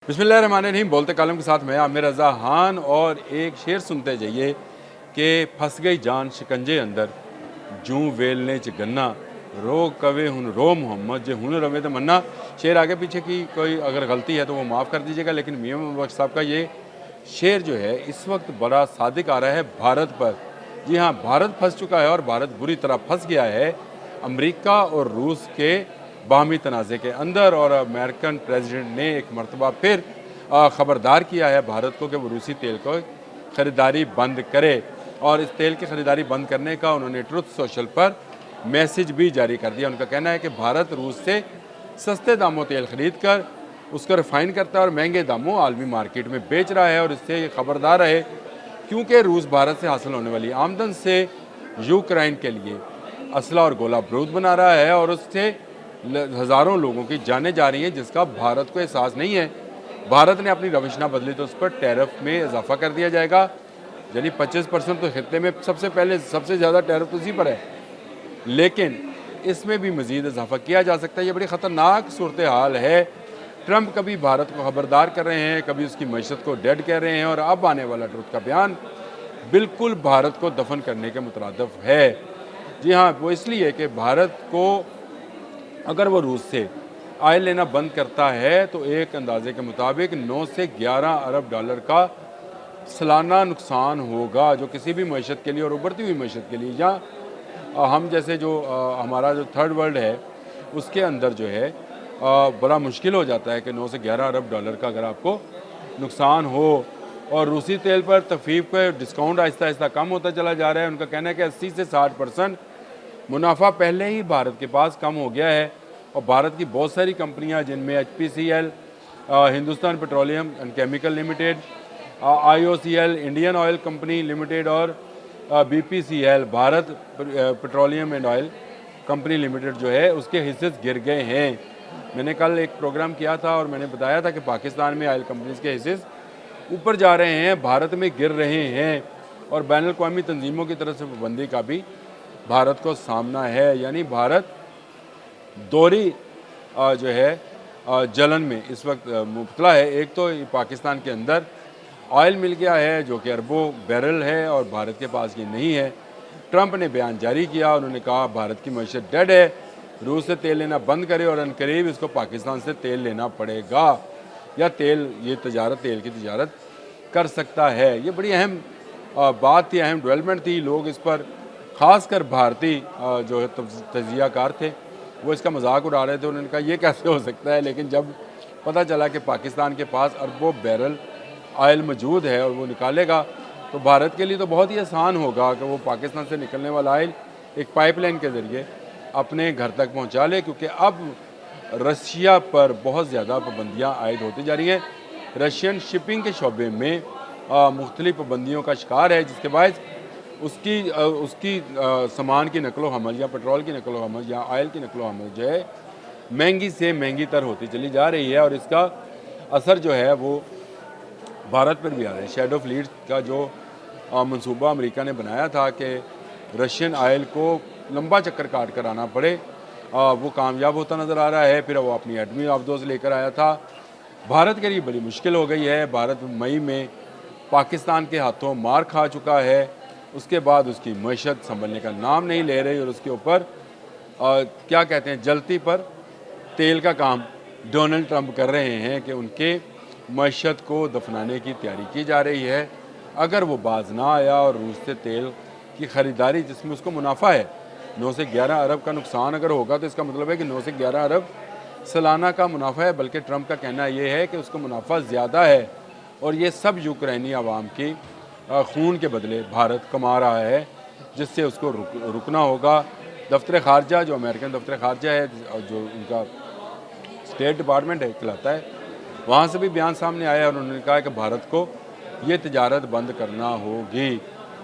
बिस्मिल्लाहिर्रहमानिर्रहीम। बोलते कालम के साथ मैं आमिर रज़ा खान और एक शेर सुनते जाइए कि फंस गई जान शिकंजे अंदर, जूं वेलने च गन्ना, रो कवे हुन रो मोहम्मद जे हुन रवे तो मन्ना। शेर आगे पीछे की कोई अगर गलती है तो वो माफ़ कर दीजिएगा, लेकिन मियां मोहम्मद बख्श साहब का ये शेर जो है इस वक्त बड़ा सादिक आ रहा है भारत पर। जी हाँ, भारत फंस चुका है और भारत बुरी तरह फंस गया है अमेरिका और रूस के बाहमी तनाज़े के अंदर। और अमेरिकन प्रेसिडेंट ने एक मरतबा फिर ख़बरदार किया है भारत को कि वो रूसी तेल को ख़रीदारी बंद करे, और इस तेल की ख़रीदारी बंद करने का उन्होंने ट्रुथ सोशल पर मैसेज भी जारी कर दिया। उनका कहना है कि भारत रूस से सस्ते दामों तेल ख़रीद कर उसको रिफ़ाइन करता है और महंगे दामों आलमी मार्केट में बेच रहा है, और इससे ख़बरदार रहे क्योंकि रूस भारत से हासिल होने वाली आमदन से यूक्रेन के लिए असला और गोला बारूद बना रहा है, और उससे हज़ारों लोगों की जानें जा रही हैं जिसका भारत को एहसास नहीं है। भारत ने अपनी रविश ना बदली तो उस पर टैरिफ में इजाफा कर दिया जाएगा, यानी 25% तो खित्ते में सबसे ज़्यादा टैरिफ तो इसी पर है, लेकिन इसमें भी मज़ीद इजाफा किया जा सकता है। ये बड़ी ख़तरनाक सूरत हाल है। ट्रंप कभी भारत को खबरदार कर रहे हैं, कभी उसकी मईशत को डेड कह रहे हैं, और अब आने वाला ट्रुथ का बयान बिल्कुल भारत को दफन करने के मुतरादिफ है। जी हाँ, वो इसलिए कि भारत को अगर वो रूस से आयल लेना बंद करता है तो एक अंदाजे के मुताबिक 9 से 11 अरब डॉलर का सालाना नुकसान होगा, जो किसी भी मईशत के लिए और उभरती हुई मईशत के लिए, या हम जैसे जो हमारा जो थर्ड वर्ल्ड है उसके अंदर जो है बड़ा मुश्किल हो जाता है कि 9 से 11 अरब डॉलर का अगर आपको नुकसान हो। और रूसी तेल पर तफीफ का डिस्काउंट आहिस्ता आहिस्ता कम होता चला जा रहा है। उनका कहना है कि 80 से 60% मुनाफा पहले ही भारत के पास कम हो गया है, और भारत की बहुत सारी कंपनियां जिनमें HPCL, Hindustan petroleum and chemical limited, IOCL Indian oil company limited, और BPCL Bharat petroleum and oil company limited जो है उसके हिस्से गिर गए हैं। मैंने कल एक प्रोग्राम किया था और मैंने बताया था कि पाकिस्तान में ऑयल कंपनीज़ के हिस्से ऊपर जा रहे हैं, भारत में गिर रहे हैं, और बैनुल अक़वामी तंजीमों की तरफ से पाबंदी का भी भारत को सामना है। यानी भारत दोहरी जो है जलन में इस वक्त मुब्तला है। एक तो पाकिस्तान के अंदर ऑयल मिल गया है जो कि अरबों बैरल है, और भारत के पास ये नहीं है। ट्रंप ने बयान जारी किया, उन्होंने कहा भारत की मईशत डेड है, रूस से तेल लेना बंद करे और अनकरीब इसको पाकिस्तान से तेल लेना पड़ेगा, या तेल की तजारत कर सकता है। ये बड़ी अहम बात थी, अहम डेवलपमेंट थी। लोग इस पर ख़ासकर भारतीय जो है तजियाकार थे वो इसका मजाक उड़ा रहे थे। उन्होंने कहा ये कैसे हो सकता है, लेकिन जब पता चला कि पाकिस्तान के पास अरबों बैरल ऑयल मौजूद है और वो निकालेगा, तो भारत के लिए तो बहुत ही आसान होगा कि वो पाकिस्तान से निकलने वाला ऑयल एक पाइपलाइन के ज़रिए अपने घर तक पहुंचा ले, क्योंकि अब रशिया पर बहुत ज़्यादा पाबंदियां आयद होती जा रही हैं। रशियन शिपिंग के शोबे में मुख्तलिफ पाबंदियों का शिकार है, जिसके बाद उसकी सामान की नकलो हमल या पेट्रोल की नकलो हमल या ऑयल की नकलो हमल जो है महंगी से महंगी तर होती चली जा रही है, और इसका असर जो है वो भारत पर भी आ रहा है। शैडो फ्लीट का जो मंसूबा अमेरिका ने बनाया था कि रशियन ऑयल को लंबा चक्कर काट कर आना पड़े, वो कामयाब होता नज़र आ रहा है। फिर वो अपनी एटमी आबदोज़ लेकर आया था। भारत के लिए बड़ी मुश्किल हो गई है। भारत मई में पाकिस्तान के हाथों मार खा चुका है, उसके बाद उसकी मईशत संभलने का नाम नहीं ले रही, और उसके ऊपर क्या कहते हैं जलती पर तेल का काम डोनाल्ड ट्रंप कर रहे हैं कि उनके मईशत को दफनाने की तैयारी की जा रही है। अगर वो बाज ना आया और रूस से तेल की ख़रीदारी जिसमें उसको मुनाफा है 9 से 11 अरब का नुकसान अगर होगा, तो इसका मतलब है कि 9 से 11 अरब सालाना का मुनाफा है। बल्कि ट्रंप का कहना ये है कि उसको मुनाफा ज़्यादा है, और ये सब यूक्रेनी आवाम की खून के बदले भारत कमा रहा है, जिससे उसको रुकना होगा। दफ्तर ख़ारजा जो अमेरिकन दफ्तर ख़ारजा है, जो उनका स्टेट डिपार्टमेंट है कहलाता है, वहाँ से भी बयान सामने आया और उन्होंने कहा कि भारत को ये तजारत बंद करना होगी।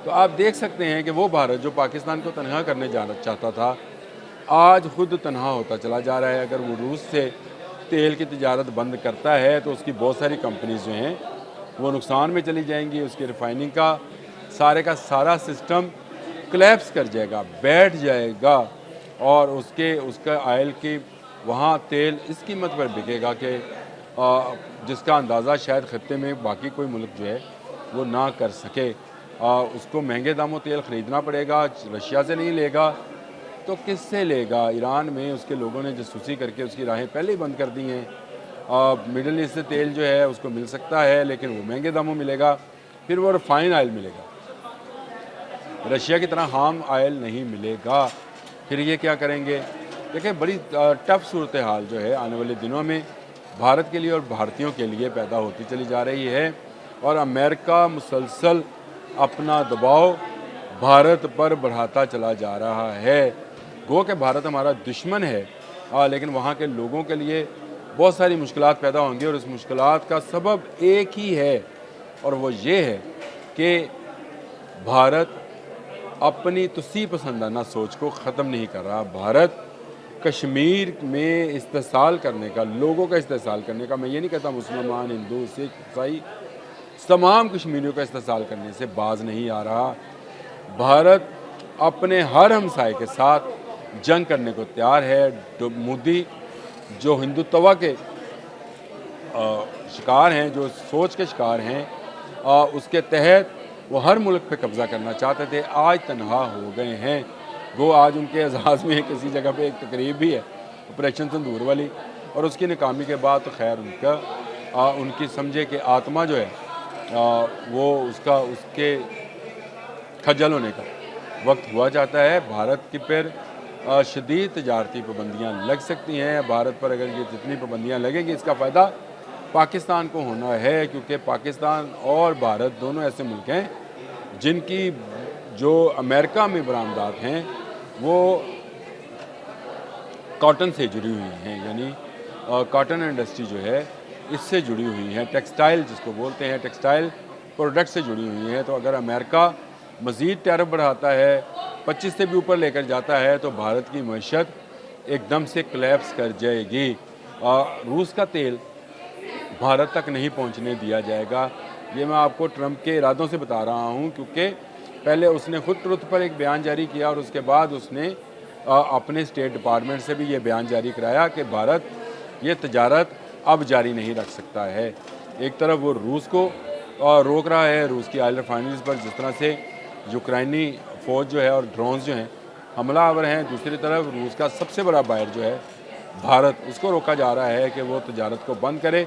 तो आप देख सकते हैं कि वो भारत जो पाकिस्तान को तनहा करने जाना चाहता था, आज खुद तनहा होता चला जा रहा है। अगर वो रूस से तेल की तजारत बंद करता है तो उसकी बहुत सारी कंपनीज जो हैं वो नुकसान में चली जाएंगी। उसकी रिफाइनिंग का सारा सिस्टम कोलैप्स कर जाएगा, बैठ जाएगा, और उसका ऑयल की वहाँ तेल इस कीमत पर बिकेगा कि جس کا اندازہ شاید خطے میں باقی کوئی ملک جو ہے وہ نہ کر سکے۔ اس کو مہنگے داموں تیل خریدنا پڑے گا، رشیا سے نہیں لے گا تو کس سے لے گا؟ ایران میں اس کے لوگوں نے جاسوسی کر کے اس کی راہیں پہلے ہی بند کر دی ہیں۔ مڈل ایسٹ سے تیل جو ہے اس کو مل سکتا ہے لیکن وہ مہنگے داموں ملے گا، پھر وہ ریفائن آئل ملے گا، رشیا کی طرح خام آئل نہیں ملے گا۔ پھر یہ کیا کریں گے؟ دیکھیں بڑی ٹف صورتحال جو ہے آنے والے دنوں میں بھارت کے لیے اور بھارتیوں کے لیے پیدا ہوتی چلی جا رہی ہے، اور امریکہ مسلسل اپنا دباؤ بھارت پر بڑھاتا چلا جا رہا ہے۔ گو کہ بھارت ہمارا دشمن ہے، لیکن وہاں کے لوگوں کے لیے بہت ساری مشکلات پیدا ہوں گی، اور اس مشکلات کا سبب ایک ہی ہے، اور وہ یہ ہے کہ بھارت اپنی تسی پسندانہ سوچ کو ختم نہیں کر رہا۔ بھارت کشمیر میں استحصال کرنے کا، لوگوں کا استحصال کرنے کا، میں یہ نہیں کہتا مسلمان، ہندو، سکھ، عیسائی، تمام کشمیریوں کا استحصال کرنے سے باز نہیں آ رہا۔ بھارت اپنے ہر ہمسائے کے ساتھ جنگ کرنے کو تیار ہے۔ مودی جو ہندوتوا کے شکار ہیں، جو سوچ کے شکار ہیں، اس کے تحت وہ ہر ملک پہ قبضہ کرنا چاہتے تھے، آج تنہا ہو گئے ہیں۔ وہ آج ان کے اعزاز میں کسی جگہ پہ ایک تقریب بھی ہے آپریشن سندور والی، اور اس کی ناکامی کے بعد تو خیر ان کی سمجھے کہ آتما جو ہے وہ اس کے کھجل ہونے کا وقت ہوا جاتا ہے۔ بھارت کی پر شدید تجارتی پابندیاں لگ سکتی ہیں۔ بھارت پر اگر یہ جتنی پابندیاں لگیں گی اس کا فائدہ پاکستان کو ہونا ہے، کیونکہ پاکستان اور بھارت دونوں ایسے ملک ہیں جن کی جو امریکہ میں برآمدات ہیں وہ کاٹن سے جڑی ہوئی ہیں، یعنی کاٹن انڈسٹری جو ہے اس سے جڑی ہوئی ہیں، ٹیکسٹائل جس کو بولتے ہیں، ٹیکسٹائل پروڈکٹ سے جڑی ہوئی ہیں۔ تو اگر امریکہ مزید ٹیرف بڑھاتا ہے، 25 سے بھی اوپر لے کر جاتا ہے، تو بھارت کی معیشت ایک دم سے کلیپس کر جائے گی۔ روس کا تیل بھارت تک نہیں پہنچنے دیا جائے گا۔ یہ میں آپ کو ٹرمپ کے ارادوں سے بتا رہا ہوں، کیونکہ پہلے اس نے خود ٹروتھ پر ایک بیان جاری کیا، اور اس کے بعد اس نے اپنے اسٹیٹ ڈپارٹمنٹ سے بھی یہ بیان جاری کرایا کہ بھارت یہ تجارت اب جاری نہیں رکھ سکتا ہے۔ ایک طرف وہ روس کو روک رہا ہے، روس کی آئل ریفائنریز پر جس طرح سے یوکرائنی فوج جو ہے اور ڈرونز جو ہیں حملہ آور ہیں، دوسری طرف روس کا سب سے بڑا بائر جو ہے بھارت، اس کو روکا جا رہا ہے کہ وہ تجارت کو بند کرے،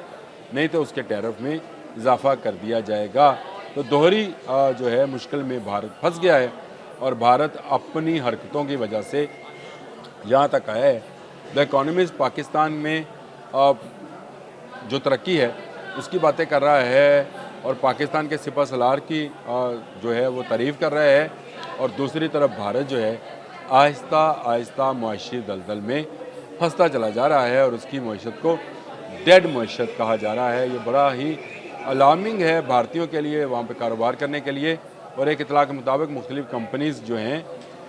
نہیں تو اس کے ٹیرف میں اضافہ کر دیا جائے گا۔ تو دوہری جو ہے مشکل میں بھارت پھنس گیا ہے، اور بھارت اپنی حرکتوں کی وجہ سے یہاں تک آیا ہے۔ دا اکانومسٹ پاکستان میں جو ترقی ہے اس کی باتیں کر رہا ہے، اور پاکستان کے سپہ سالار کی جو ہے وہ تعریف کر رہا ہے، اور دوسری طرف بھارت جو ہے آہستہ آہستہ معاشی دلدل میں پھنستا چلا جا رہا ہے، اور اس کی معیشت کو ڈیڈ معیشت کہا جا رہا ہے۔ یہ بڑا ہی الارمنگ ہے بھارتیوں کے لیے وہاں پہ کاروبار کرنے کے لیے، اور ایک اطلاع کے مطابق مختلف کمپنیز جو ہیں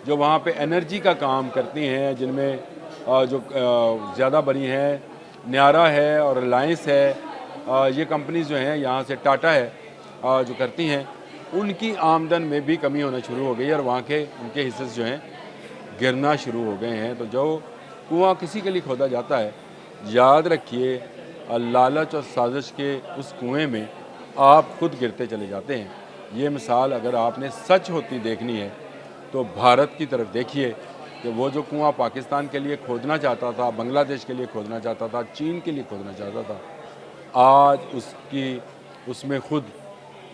جو وہاں پہ انرجی کا کام کرتی ہیں، جن میں جو زیادہ بڑی ہیں نیارا ہے اور ریلائنس ہے، یہ کمپنیز جو ہیں یہاں سے ٹاٹا ہے جو کرتی ہیں، ان کی آمدن میں بھی کمی ہونا شروع ہو گئی ہے، اور وہاں کے ان کے حصے جو ہیں گرنا شروع ہو گئے ہیں۔ تو جو کنواں کسی کے لیے کھودا جاتا ہے، یاد رکھیے لالچ اور سازش کے اس کنویں میں آپ خود گرتے چلے جاتے ہیں۔ یہ مثال اگر آپ نے سچ ہوتی دیکھنی ہے تو بھارت کی طرف دیکھیے کہ وہ جو کنواں پاکستان کے لیے کھودنا چاہتا تھا، بنگلہ دیش کے لیے کھودنا چاہتا تھا، چین کے لیے کھودنا چاہتا تھا، آج اس میں خود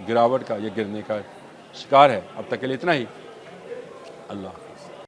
گراوٹ کا، یہ گرنے کا شکار ہے۔ اب تک کے لیے اتنا ہی۔ اللہ